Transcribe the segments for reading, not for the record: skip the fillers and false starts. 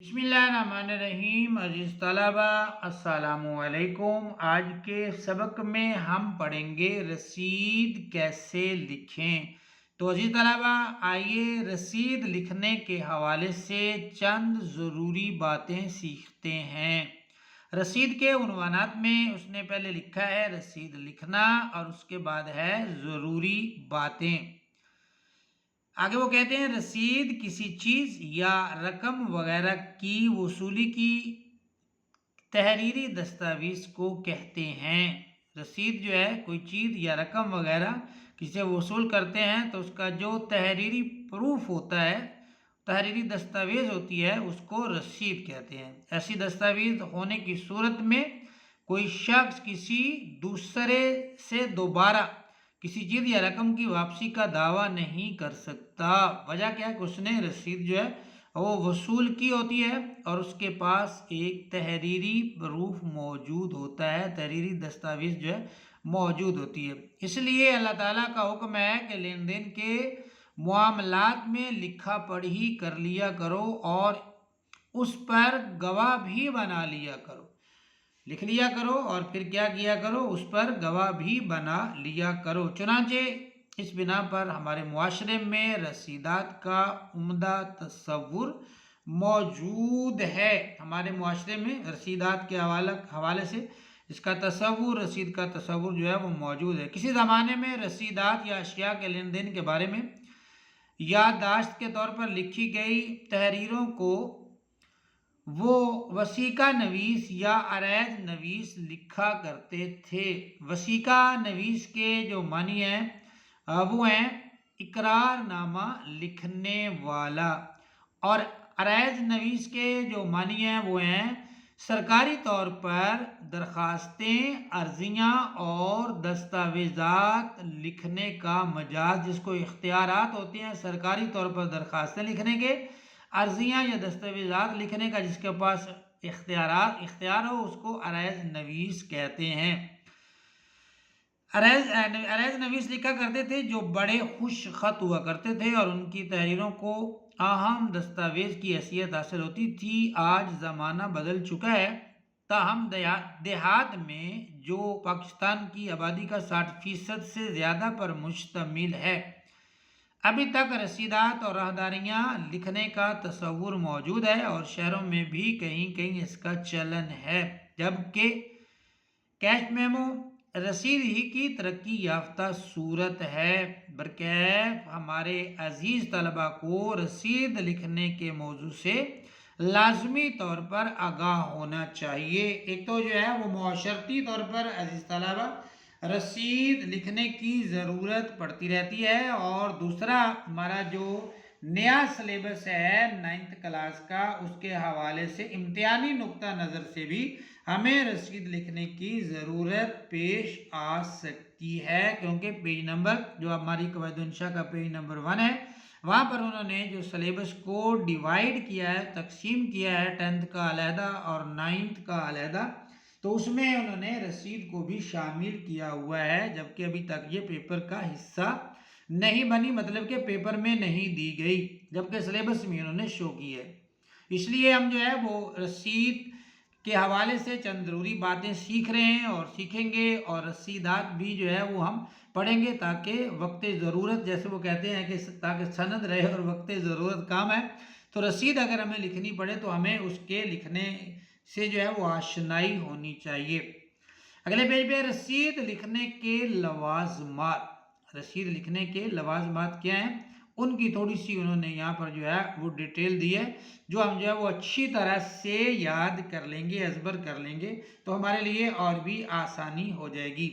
بسم اللہ الرحمن الرحیم۔ عزیز طلبہ السلام علیکم۔ آج کے سبق میں ہم پڑھیں گے رسید کیسے لکھیں۔ تو عزیز طلبہ آئیے رسید لکھنے کے حوالے سے چند ضروری باتیں سیکھتے ہیں۔ رسید کے عنوانات میں اس نے پہلے لکھا ہے رسید لکھنا اور اس کے بعد ہے ضروری باتیں۔ آگے وہ کہتے ہیں رسید کسی چیز یا رقم وغیرہ کی وصولی کی تحریری دستاویز کو کہتے ہیں۔ رسید جو ہے کوئی چیز یا رقم وغیرہ کسی سے وصول کرتے ہیں تو اس کا جو تحریری پروف ہوتا ہے، تحریری دستاویز ہوتی ہے، اس کو رسید کہتے ہیں۔ ایسی دستاویز ہونے کی صورت میں کوئی شخص کسی دوسرے سے دوبارہ کسی چیز یا رقم کی واپسی کا دعویٰ نہیں کر سکتا۔ وجہ کیا ہے کہ اس نے رسید جو ہے وہ وصول کی ہوتی ہے اور اس کے پاس ایک تحریری پروف موجود ہوتا ہے، تحریری دستاویز جو ہے موجود ہوتی ہے۔ اس لیے اللہ تعالیٰ کا حکم ہے کہ لین دین کے معاملات میں لکھا پڑھی کر لیا کرو اور اس پر گواہ بھی بنا لیا کرو۔ لکھ لیا کرو اور پھر کیا کیا کرو، اس پر گواہ بھی بنا لیا کرو۔ چنانچہ اس بنا پر ہمارے معاشرے میں رسیدات کا عمدہ تصور موجود ہے۔ ہمارے معاشرے میں رسیدات کے حوالے سے اس کا تصور، رسید کا تصور جو ہے وہ موجود ہے۔ کسی زمانے میں رسیدات یا اشیاء کے لین دین کے بارے میں یادداشت کے طور پر لکھی گئی تحریروں کو وہ وثیقہ نویس یا عریض نویس لکھا کرتے تھے۔ وثیقہ نویس کے جو معنی ہیں وہ ہیں اقرار نامہ لکھنے والا، اور عریض نویس کے جو معنی ہیں وہ ہیں سرکاری طور پر درخواستیں، عرضیاں اور دستاویزات لکھنے کا مجاز، جس کو اختیارات ہوتے ہیں سرکاری طور پر درخواستیں لکھنے کے، عرضیاں یا دستاویزات لکھنے کا جس کے پاس اختیار ہو، اس کو عریض نویس کہتے ہیں۔ عریض نویس لکھا کرتے تھے جو بڑے خوش خط ہوا کرتے تھے اور ان کی تحریروں کو اہم دستاویز کی حیثیت حاصل ہوتی تھی۔ آج زمانہ بدل چکا ہے، تاہم دیہات میں جو پاکستان کی آبادی کا 60% سے زیادہ پر مشتمل ہے، ابھی تک رسیدات اور راہداریاں لکھنے کا تصور موجود ہے اور شہروں میں بھی کہیں کہیں اس کا چلن ہے، جبکہ کیش میمو رسید ہی کی ترقی یافتہ صورت ہے۔ برکیف ہمارے عزیز طلبہ کو رسید لکھنے کے موضوع سے لازمی طور پر آگاہ ہونا چاہیے۔ ایک تو جو ہے وہ معاشرتی طور پر عزیز طلبہ رسید لکھنے کی ضرورت پڑتی رہتی ہے، اور دوسرا ہمارا جو نیا سلیبس ہے 9th کلاس کا، اس کے حوالے سے امتحانی نقطہ نظر سے بھی ہمیں رسید لکھنے کی ضرورت پیش آ سکتی ہے، کیونکہ پیج نمبر جو ہماری قواعد انشاء کا پیج نمبر 1 ہے، وہاں پر انہوں نے جو سلیبس کو ڈیوائیڈ کیا ہے، تقسیم کیا ہے، 10th کا علیحدہ اور 9th کا علیحدہ، تو اس میں انہوں نے رسید کو بھی شامل کیا ہوا ہے، جبکہ ابھی تک یہ پیپر کا حصہ نہیں بنی، مطلب کہ پیپر میں نہیں دی گئی، جبکہ سلیبس میں انہوں نے شو کی ہے۔ اس لیے ہم جو ہے وہ رسید کے حوالے سے چند ضروری باتیں سیکھ رہے ہیں اور سیکھیں گے، اور رسیدات بھی جو ہے وہ ہم پڑھیں گے تاکہ وقت ضرورت، جیسے وہ کہتے ہیں کہ تاکہ سند رہے اور وقت ضرورت کام ہے، تو رسید اگر ہمیں لکھنی پڑے تو ہمیں اس کے لکھنے سے جو ہے وہ آشنائی ہونی چاہیے۔ اگلے پیج پہ رسید لکھنے کے لوازمات۔ رسید لکھنے کے لوازمات کیا ہیں، ان کی تھوڑی سی انہوں نے یہاں پر جو ہے وہ ڈیٹیل دی ہے، جو ہم جو ہے وہ اچھی طرح سے یاد کر لیں گے، ازبر کر لیں گے تو ہمارے لیے اور بھی آسانی ہو جائے گی۔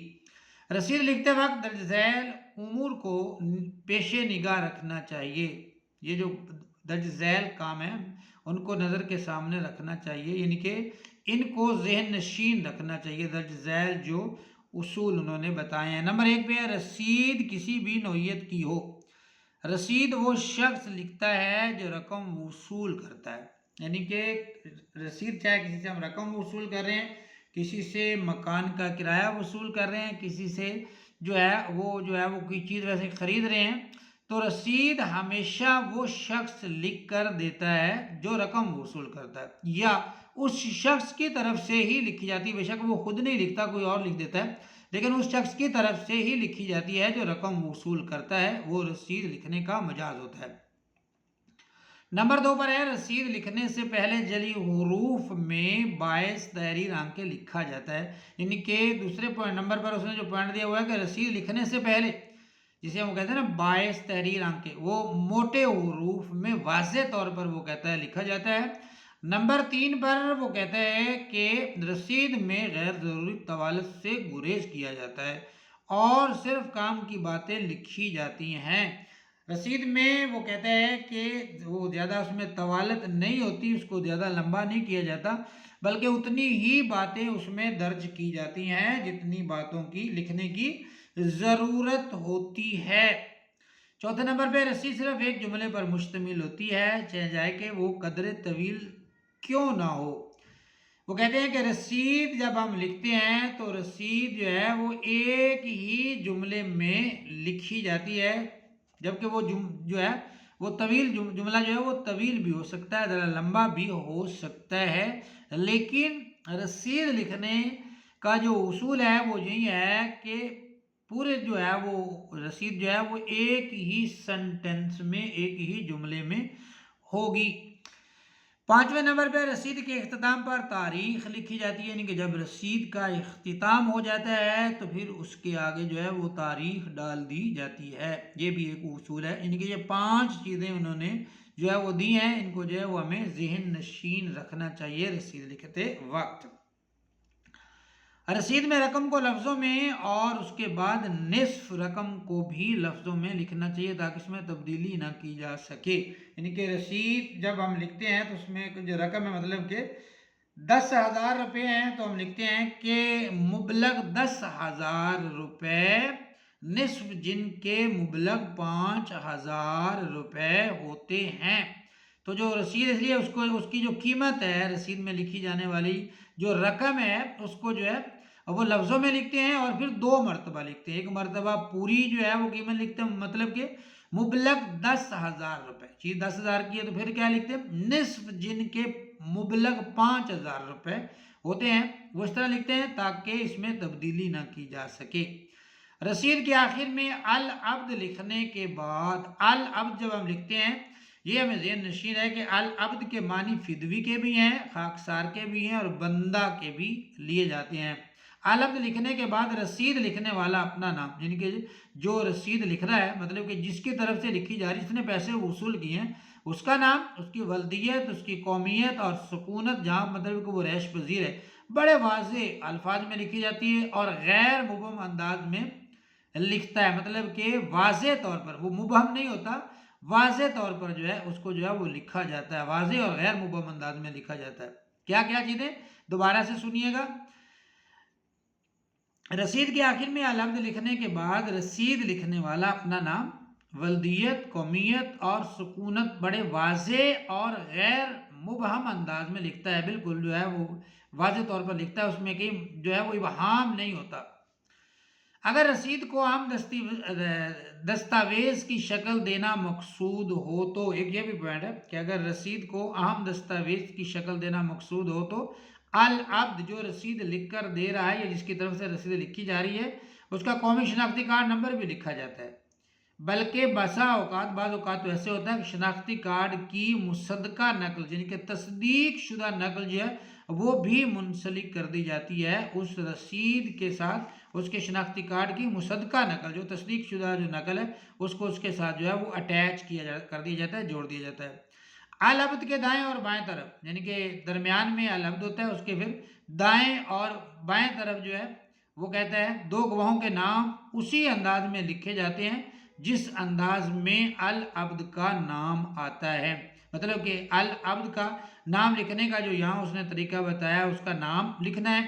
رسید لکھتے وقت درج ذیل امور کو پیش نگاہ رکھنا چاہیے۔ یہ جو درج ذیل کام ہیں ان کو نظر کے سامنے رکھنا چاہیے، یعنی کہ ان کو ذہن نشین رکھنا چاہیے۔ درج ذیل جو اصول انہوں نے بتائے ہیں، نمبر 1 پہ رسید کسی بھی نوعیت کی ہو۔ رسید وہ شخص لکھتا ہے جو رقم وصول کرتا ہے، یعنی کہ رسید چاہے کسی سے ہم رقم وصول کر رہے ہیں، کسی سے مکان کا کرایہ وصول کر رہے ہیں، کسی سے جو ہے وہ کوئی چیز ویسے خرید رہے ہیں، تو رسید ہمیشہ وہ شخص لکھ کر دیتا ہے جو رقم وصول کرتا ہے، یا اس شخص کی طرف سے ہی لکھی جاتی ہے، بے شک وہ خود نہیں لکھتا، کوئی اور لکھ دیتا ہے، لیکن اس شخص کی طرف سے ہی لکھی جاتی ہے جو رقم وصول کرتا ہے، وہ رسید لکھنے کا مجاز ہوتا ہے۔ نمبر 2 پر ہے رسید لکھنے سے پہلے جلی حروف میں باعث تحریر آنکھیں لکھا جاتا ہے، یعنی کہ دوسرے نمبر پر اس نے جو پوائنٹ دیا ہوا ہے کہ رسید لکھنے سے پہلے، جسے ہم کہتے ہیں نا باعث تحریر آنکھیں، وہ موٹے حروف میں واضح طور پر وہ کہتا ہے لکھا جاتا ہے۔ نمبر 3 پر وہ کہتا ہے کہ رسید میں غیر ضروری طوالت سے گریز کیا جاتا ہے اور صرف کام کی باتیں لکھی جاتی ہیں۔ رسید میں وہ کہتا ہے کہ وہ زیادہ اس میں طوالت نہیں ہوتی، اس کو زیادہ لمبا نہیں کیا جاتا، بلکہ اتنی ہی باتیں اس میں درج کی جاتی ہیں جتنی باتوں کی لکھنے کی ضرورت ہوتی ہے۔ چوتھے نمبر پہ رسید صرف ایک جملے پر مشتمل ہوتی ہے، چاہے جائے کہ وہ قدر طویل کیوں نہ ہو۔ وہ کہتے ہیں کہ رسید جب ہم لکھتے ہیں تو رسید جو ہے وہ ایک ہی جملے میں لکھی جاتی ہے، جبکہ وہ جو ہے وہ طویل جملہ جو ہے وہ طویل بھی ہو سکتا ہے، ذرا لمبا بھی ہو سکتا ہے، لیکن رسید لکھنے کا جو اصول ہے وہ یہی ہے کہ پورے جو ہے وہ رسید جو ہے وہ ایک ہی سنٹینس میں، ایک ہی جملے میں ہوگی۔ 5ویں نمبر پہ رسید کے اختتام پر تاریخ لکھی جاتی ہے، یعنی کہ جب رسید کا اختتام ہو جاتا ہے تو پھر اس کے آگے جو ہے وہ تاریخ ڈال دی جاتی ہے، یہ بھی ایک اصول ہے، یعنی کہ یہ 5 چیزیں انہوں نے جو ہے وہ دی ہیں، ان کو جو ہے وہ ہمیں ذہن نشین رکھنا چاہیے رسید لکھتے وقت۔ رسید میں رقم کو لفظوں میں اور اس کے بعد نصف رقم کو بھی لفظوں میں لکھنا چاہیے تاکہ اس میں تبدیلی نہ کی جا سکے، یعنی کہ رسید جب ہم لکھتے ہیں تو اس میں جو رقم ہے، مطلب کہ 10,000 روپے ہیں تو ہم لکھتے ہیں کہ مبلغ 10,000 روپے نصف جن کے مبلغ 5,000 روپے ہوتے ہیں۔ تو جو رسید اس لیے اس کی جو قیمت ہے، رسید میں لکھی جانے والی جو رقم ہے اس کو جو ہے وہ لفظوں میں لکھتے ہیں اور پھر 2 مرتبہ لکھتے ہیں، ایک مرتبہ پوری جو ہے وہ قیمت لکھتے ہیں، مطلب کہ مبلغ 10,000 روپے، چیز 10,000 کی ہے تو پھر کیا لکھتے ہیں، نصف جن کے مبلغ 5,000 روپے ہوتے ہیں، وہ اس طرح لکھتے ہیں تاکہ اس میں تبدیلی نہ کی جا سکے۔ رسید کے آخر میں العبد لکھنے کے بعد، العبد جب ہم لکھتے ہیں یہ ہمیں ذہن نشین ہے کہ العبد کے معنی فدوی کے بھی ہیں، خاکسار کے بھی ہیں اور بندہ کے بھی لیے جاتے ہیں۔ العبد لکھنے کے بعد رسید لکھنے والا اپنا نام، یعنی کہ جو رسید لکھ رہا ہے، مطلب کہ جس کی طرف سے لکھی جا رہی ہے، جس نے پیسے وصول کیے ہیں، اس کا نام، اس کی ولدیت، اس کی قومیت اور سکونت، جہاں مطلب کہ وہ رہائش پذیر ہے، بڑے واضح الفاظ میں لکھی جاتی ہے اور غیر مبہم انداز میں لکھتا ہے، مطلب کہ واضح طور پر، وہ مبہم نہیں ہوتا، واضح طور پر جو ہے اس کو جو ہے وہ لکھا جاتا ہے، واضح اور غیر مبہم انداز میں لکھا جاتا ہے۔ کیا کیا چیزیں دوبارہ سے سنیے گا۔ رسید کے آخر میں العبد لکھنے کے بعد رسید لکھنے والا اپنا نام، ولدیت، قومیت اور سکونت بڑے واضح اور غیر مبہم انداز میں لکھتا ہے، بالکل جو ہے وہ واضح طور پر لکھتا ہے، اس میں کہیں جو ہے وہ ابہام نہیں ہوتا۔ اگر رسید کو عام دستاویز کی شکل دینا مقصود ہو تو، ایک یہ بھی پوائنٹ ہے کہ اگر رسید کو اہم دستاویز کی شکل دینا مقصود ہو تو العبد جو رسید لکھ کر دے رہا ہے یا جس کی طرف سے رسید لکھی جا رہی ہے، اس کا قومی شناختی کارڈ نمبر بھی لکھا جاتا ہے، بلکہ بعض اوقات تو ایسے ہوتا ہے کہ شناختی کارڈ کی مصدقہ نقل، یعنی کہ تصدیق شدہ نقل جو ہے وہ بھی منسلک کر دی جاتی ہے اس رسید کے ساتھ، اس کے شناختی کارڈ کی مصدقہ نقل، جو تصدیق شدہ جو نقل ہے اس کو اس کے ساتھ جو ہے وہ اٹیچ کر دیا جاتا ہے، جوڑ دیا جاتا ہے۔ العبد کے دائیں اور بائیں طرف، یعنی کہ درمیان میں العبد ہوتا ہے، اس کے پھر دائیں اور بائیں طرف جو ہے وہ کہتا ہے 2 گواہوں کے نام اسی انداز میں لکھے جاتے ہیں جس انداز میں العبد کا نام آتا ہے، مطلب کہ العبد کا نام لکھنے کا جو یہاں اس نے طریقہ بتایا، اس کا نام لکھنا ہے،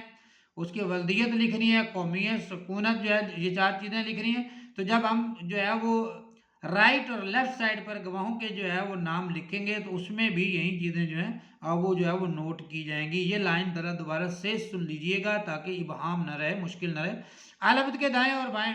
اس کی ولدیت لکھنی ہے، قومیت، سکونت جو ہے، یہ 4 چیزیں لکھنی ہیں۔ تو جب ہم جو ہے وہ رائٹ اور لیفٹ سائڈ پر گواہوں کے جو ہے وہ نام لکھیں گے تو اس میں بھی یہی چیزیں جو ہیں وہ جو ہے وہ نوٹ کی جائیں گی۔ یہ لائن ذرا دوبارہ سے سن لیجئے گا تاکہ ابہام نہ رہے، مشکل نہ رہے۔ العبد کے دائیں اور بائیں